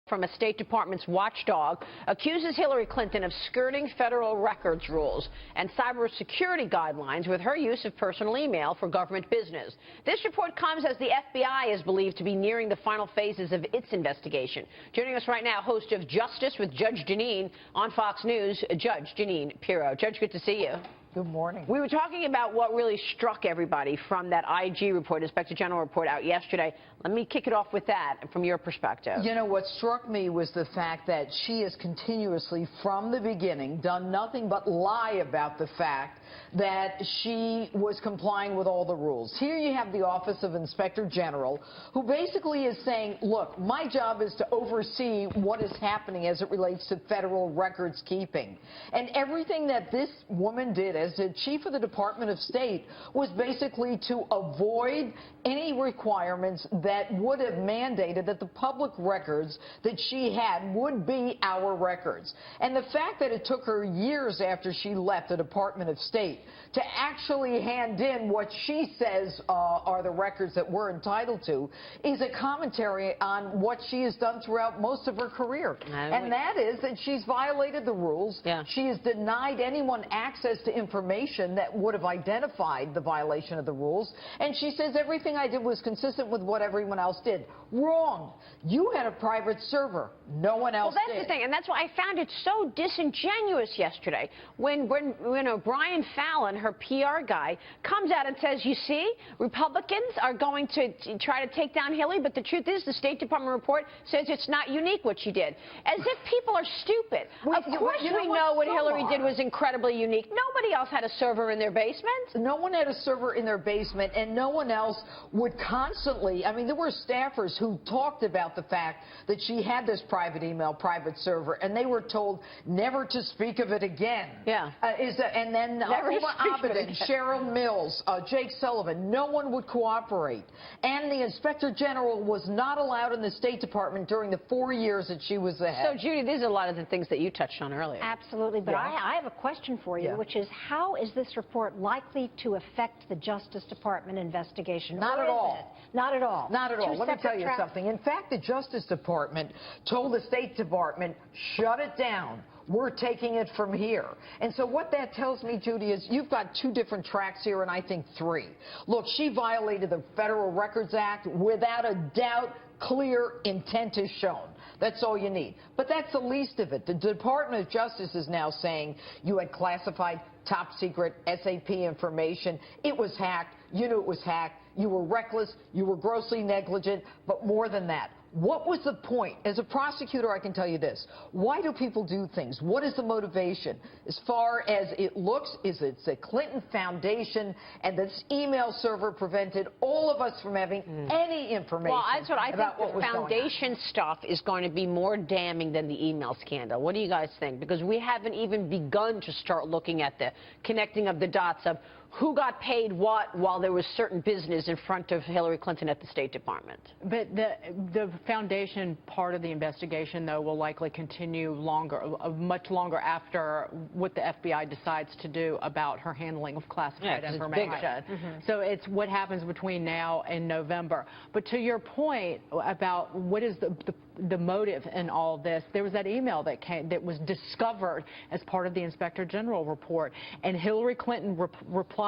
From a State Department's watchdog accuses Hillary Clinton of skirting federal records rules and cybersecurity guidelines with her use of personal email for government business. This report comes as the FBI is believed to be nearing the final phases of its investigation. Joining us right now, host of Justice with Judge Jeanine on Fox News, Judge Jeanine Pirro. Judge, good to see you. Good morning. We were talking about what really struck everybody from that IG report, Inspector General report out yesterday. Let me kick it off with that from your perspective. You know, what struck me was the fact that she has continuously, from the beginning, done nothing but lie about the fact that she was complying with all the rules. Here you have the Office of Inspector General, who basically is saying, look, my job is to oversee what is happening as it relates to federal records keeping. And everything that this woman did as the chief of the Department of State was basically to avoid any requirements that would have mandated that the public records that she had would be our records. And the fact that it took her years after she left the Department of State to actually hand in what she says are the records that we're entitled to is a commentary on what she has done throughout most of her career. And that is that she's violated the rules. Yeah. She has denied anyone access to information that would have identified the violation of the rules. And she says everything I did was consistent with what everyone else did. Wrong. You had a private server. No one else did. Well, that's the thing, and that's why I found it so disingenuous yesterday when Brian Fallon, her PR guy, comes out and says, you see, Republicans are going to try to take down Hillary, but the truth is the State Department report says it's not unique what she did. As if people are stupid. Of course we know what Hillary did was incredibly unique. Nobody else had a server in their basement. No one had a server in their basement, and no one else would constantly, I mean, there were staffers who talked about the fact that she had this private email, private server, and they were told never to speak of it again. Yeah. And then Abedin, Cheryl Mills, Jake Sullivan, no one would cooperate. And the Inspector General was not allowed in the State Department during the 4 years that she was the head. So, Judy, these are a lot of the things that you touched on earlier. Absolutely, but Yeah. I have a question for you, which is how is this report likely to affect the Justice Department investigation? Not at all. Not at all. Not at all. Two Let me tell separate you tracks. something. In fact, the Justice Department told the State Department, shut it down. We're taking it from here. And so what that tells me, Judy, is you've got two different tracks here, and I think three. Look, she violated the Federal Records Act without a doubt. Clear intent is shown. That's all you need. But that's the least of it. The Department of Justice is now saying you had classified top secret SAP information. It was hacked. You knew it was hacked. You were reckless. You were grossly negligent. But more than that, what was the point? As a prosecutor, I can tell you this. Why do people do things? What is the motivation? As far as it looks, is it's the Clinton Foundation, and this email server prevented all of us from having any information. Well, that's what I think. The foundation stuff is going to be more damning than the email scandal. What do you guys think? Because we haven't even begun to start looking at the connecting of the dots of who got paid what while there was certain business in front of Hillary Clinton at the State Department. But the foundation part of the investigation, though, will likely continue longer, much longer after what the FBI decides to do about her handling of classified information. So it's what happens between now and November. But to your point about what is the motive in all of this, there was that email that was discovered as part of the Inspector General report, and Hillary Clinton replies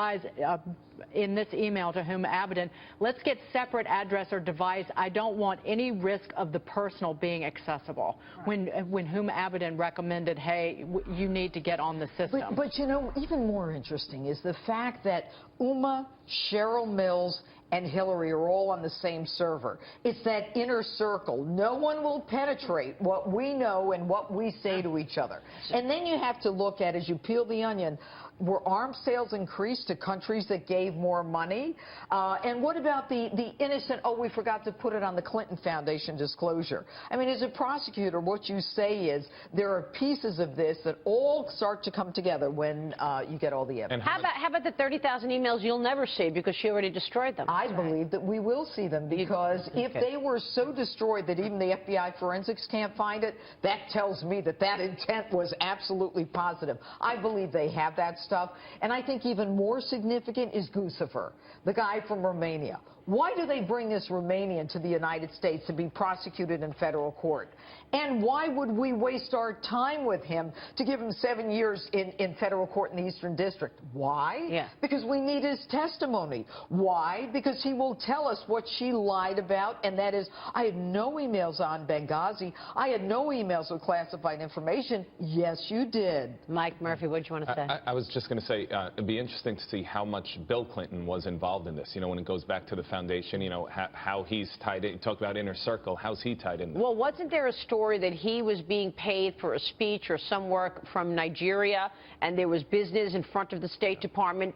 in this email to whom Abedin, let's get separate address or device. I don't want any risk of the personal being accessible. Right. When whom Abedin recommended, hey, you need to get on the system. But you know, even more interesting is the fact that Uma, Cheryl Mills, and Hillary are all on the same server. It's that inner circle. No one will penetrate what we know and what we say to each other. And then you have to look at, as you peel the onion, were arms sales increased to countries that gave more money? And what about the innocent, oh, we forgot to put it on the Clinton Foundation disclosure? I mean, as a prosecutor, what you say is there are pieces of this that all start to come together when you get all the evidence. How about the 30,000 emails you'll never see because she already destroyed them? I believe that we will see them because if they were so destroyed that even the FBI forensics can't find it, that tells me that that intent was absolutely positive. I believe they have that stuff. And I think even more significant is Guccifer, the guy from Romania. Why do they bring this Romanian to the United States to be prosecuted in federal court? And why would we waste our time with him to give him 7 years in federal court in the Eastern District? Why? Yeah. Because we need his testimony. Why? Because he will tell us what she lied about, and that is, I had no emails on Benghazi. I had no emails with classified information. Yes, you did. Mike Murphy, what did you want to say? I was just going to say, it'd be interesting to see how much Bill Clinton was involved in this. You know, when it goes back to the foundation, you know, how he's tied in. Talk about inner circle. How's he tied in? Well, wasn't there a story that he was being paid for a speech or some work from Nigeria, and there was business in front of the State Department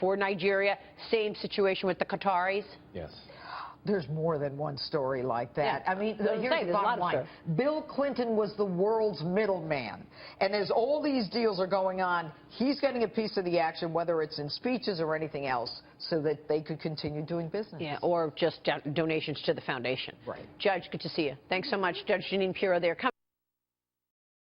for Nigeria? Same situation with the Qataris? Yes. There's more than one story like that. Yeah. I mean, There's here's the a lot bottom of line. stories. Bill Clinton was the world's middleman. And as all these deals are going on, he's getting a piece of the action, whether it's in speeches or anything else, so that they could continue doing business. Yeah, or just donations to the foundation. Right. Judge, good to see you. Thanks so much. Judge Jeanine Pirro there.